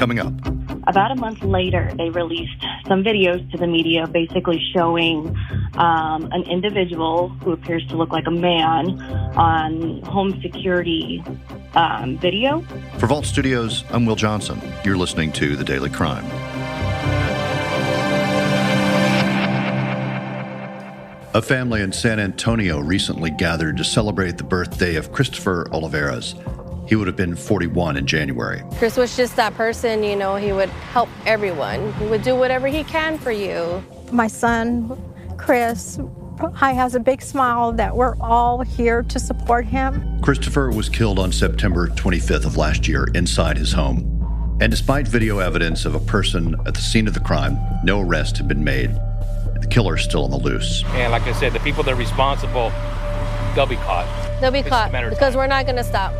coming up. About a month later, they released some videos to the media basically showing an individual who appears to look like a man on home security video. For Vault Studios, I'm Will Johnson. You're listening to The Daily Crime. A family in San Antonio recently gathered to celebrate the birthday of Christopher Olivarez. He would have been 41 in January. Chris was just that person, he would help everyone. He would do whatever he can for you. My son, Chris, has a big smile that we're all here to support him. Christopher was killed on September 25th of last year inside his home. And despite video evidence of a person at the scene of the crime, no arrest had been made. The killer's still on the loose. And like I said, the people that are responsible, they'll be caught. They'll be caught because we're not going to stop.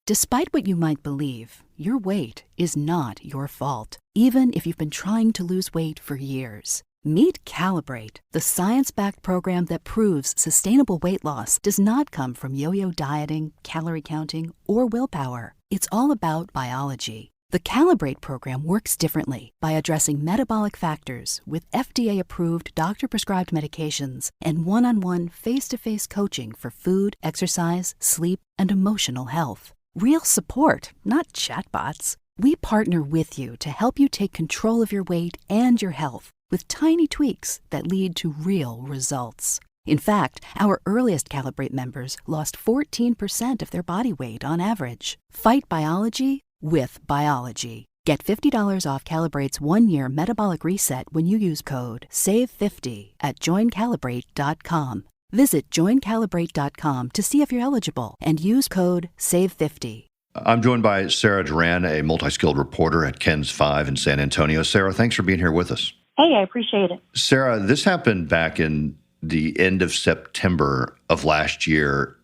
Despite what you might believe, your weight is not your fault, even if you've been trying to lose weight for years. Meet Calibrate, the science-backed program that proves sustainable weight loss does not come from yo-yo dieting, calorie counting, or willpower. It's all about biology. The Calibrate program works differently by addressing metabolic factors with FDA-approved doctor-prescribed medications and one-on-one face-to-face coaching for food, exercise, sleep, and emotional health. Real support, not chatbots. We partner with you to help you take control of your weight and your health with tiny tweaks that lead to real results. In fact, our earliest Calibrate members lost 14% of their body weight on average. Fight biology with biology. Get $50 off Calibrate's 1-year metabolic reset when you use code SAVE50 at joincalibrate.com. Visit joincalibrate.com to see if you're eligible and use code SAVE50. I'm joined by Sarah Duran, a multi-skilled reporter at KENS5 in San Antonio. Sarah, thanks for being here with us. Hey, I appreciate it. Sarah, this happened back in the end of September of last year.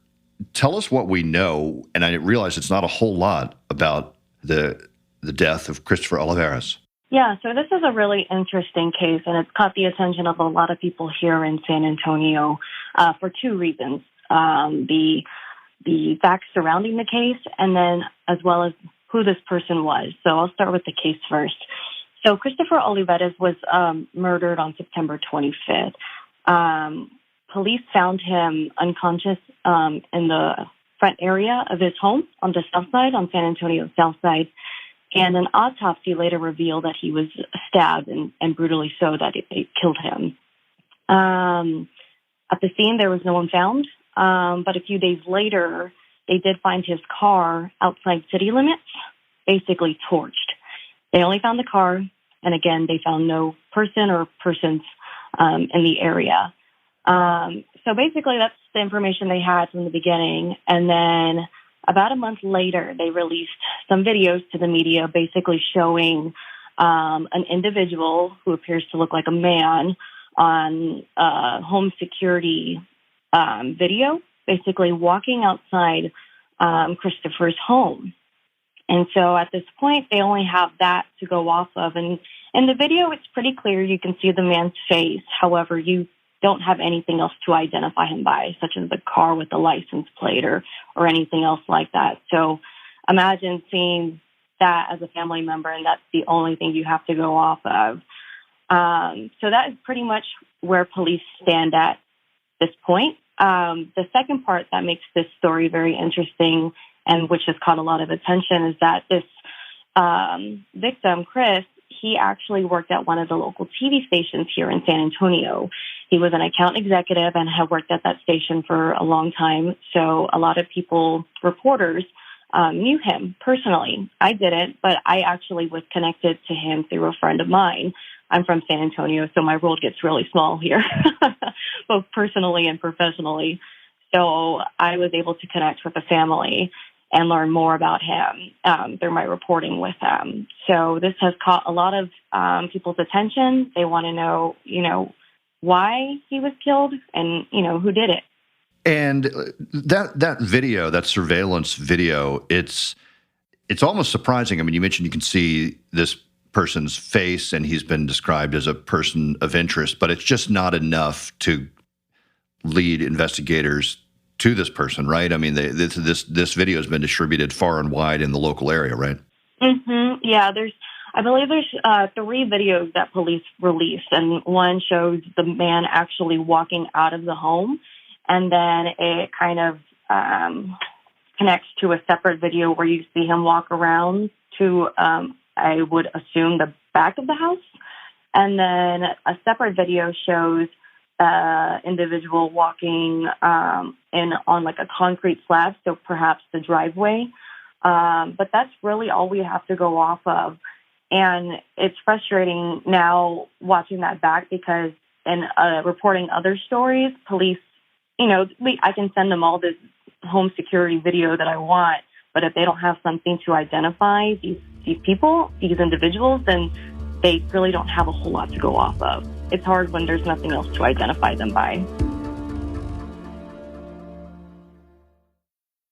Tell us what we know, and I realize it's not a whole lot, about the death of Christopher Olivarez. Yeah, so this is a really interesting case, and it's caught the attention of a lot of people here in San Antonio for two reasons. The facts surrounding the case, and then as well as who this person was. So I'll start with the case first. So Christopher Olivarez was murdered on September 25th. Police found him unconscious in the front area of his home on the south side, on San Antonio's south side. And an autopsy later revealed that he was stabbed and brutally so, that it killed him. At the scene, there was no one found. But a few days later, they did find his car outside city limits, basically torched. They only found the car, and again, they found no person or persons in the area. So basically, that's the information they had from the beginning. And then about a month later, they released some videos to the media basically showing an individual who appears to look like a man on home security video, basically walking outside Christopher's home. And so at this point, they only have that to go off of. And in the video, it's pretty clear. You can see the man's face. However, you don't have anything else to identify him by, such as the car with the license plate or anything else like that. So imagine seeing that as a family member, and that's the only thing you have to go off of. So that is pretty much where police stand at this point. The second part that makes this story very interesting, and which has caught a lot of attention, is that this victim, Chris, he actually worked at one of the local TV stations here in San Antonio. He was an account executive and had worked at that station for a long time. So a lot of people, reporters, knew him personally. I didn't, but I actually was connected to him through a friend of mine. I'm from San Antonio, so my world gets really small here, both personally and professionally. So I was able to connect with the family and learn more about him through my reporting with them. So this has caught a lot of people's attention. They want to know, why he was killed and, who did it. And that video, that surveillance video, it's almost surprising. I mean, you mentioned you can see this person's face and he's been described as a person of interest, but it's just not enough to lead investigators to this person, right? I mean, this video has been distributed far and wide in the local area, right? Mm-hmm. Yeah, I believe there's 3 videos that police released, and one shows the man actually walking out of the home, and then it kind of connects to a separate video where you see him walk around to, I would assume, the back of the house. And then a separate video shows individual walking on like a concrete slab, so perhaps the driveway. But that's really all we have to go off of. And it's frustrating now watching that back because in reporting other stories, police, I can send them all this home security video that I want, but if they don't have something to identify these people, these individuals, then they really don't have a whole lot to go off of. It's hard when there's nothing else to identify them by.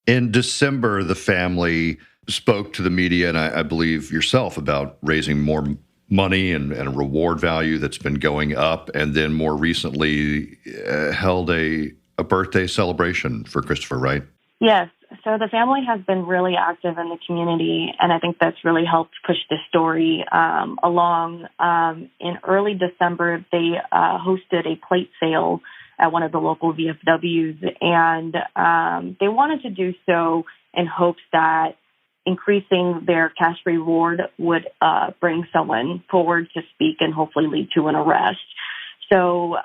In December, the family spoke to the media, and I believe yourself, about raising more money and a reward value that's been going up, and then more recently held a birthday celebration for Christopher, right? Yes. So the family has been really active in the community, and I think that's really helped push this story along. In early December, they hosted a plate sale at one of the local VFWs, and they wanted to do so in hopes that increasing their cash reward would bring someone forward to speak and hopefully lead to an arrest. So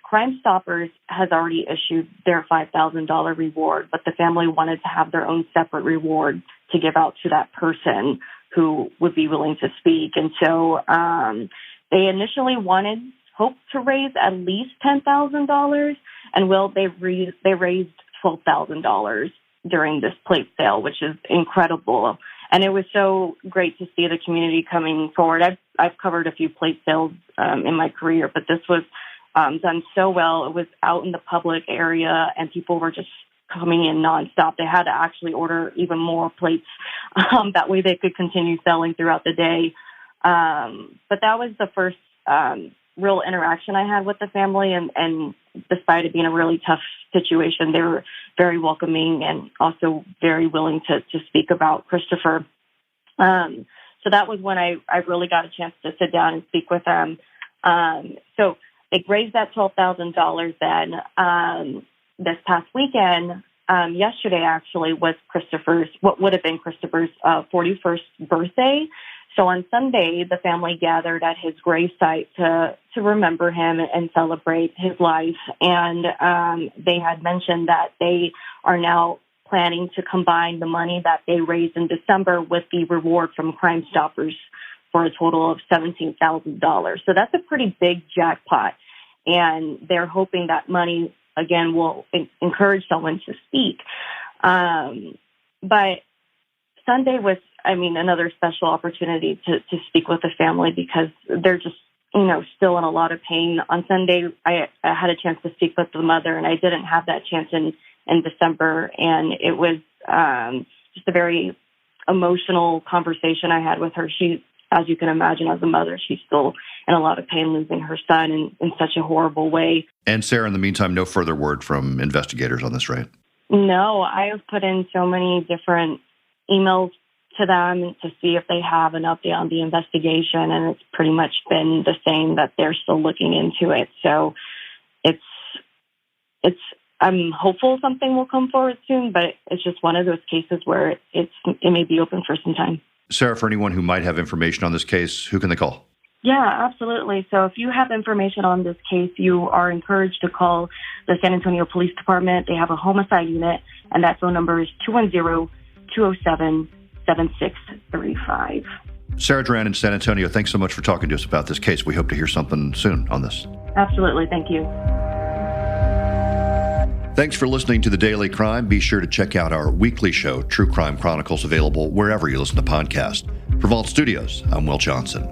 Crime Stoppers has already issued their $5,000 reward, but the family wanted to have their own separate reward to give out to that person who would be willing to speak. And so they initially hoped to raise at least $10,000, and they raised $12,000 during this plate sale, which is incredible. And it was so great to see the community coming forward. I've covered a few plate sales in my career, but this was done so well. It was out in the public area, and people were just coming in nonstop. They had to actually order even more plates. That way they could continue selling throughout the day. But that was the first real interaction I had with the family, and despite it being a really tough situation, they were very welcoming and also very willing to speak about Christopher. So that was when I really got a chance to sit down and speak with them. So they raised that $12,000 then. This past weekend, yesterday actually, was what would have been Christopher's 41st birthday. So on Sunday, the family gathered at his gravesite to remember him and celebrate his life. And they had mentioned that they are now planning to combine the money that they raised in December with the reward from Crime Stoppers for a total of $17,000. So that's a pretty big jackpot. And they're hoping that money, again, will encourage someone to speak. But Sunday was, another special opportunity to speak with the family because they're just, still in a lot of pain. On Sunday, I had a chance to speak with the mother, and I didn't have that chance in December. And it was just a very emotional conversation I had with her. She, as you can imagine, as a mother, she's still in a lot of pain losing her son in such a horrible way. And Sarah, in the meantime, no further word from investigators on this, right? No, I have put in so many different emails to them to see if they have an update on the investigation, and it's pretty much been the same, that they're still looking into it. So I'm hopeful something will come forward soon, but it's just one of those cases where it may be open for some time. Sarah, for anyone who might have information on this case, who can they call? Yeah, absolutely. So if you have information on this case, you are encouraged to call the San Antonio Police Department. They have a homicide unit, and that phone number is 210-207-7635. Sarah Duran in San Antonio, thanks so much for talking to us about this case. We hope to hear something soon on this. Absolutely. Thank you. Thanks for listening to The Daily Crime. Be sure to check out our weekly show, True Crime Chronicles, available wherever you listen to podcasts. For Vault Studios, I'm Will Johnson.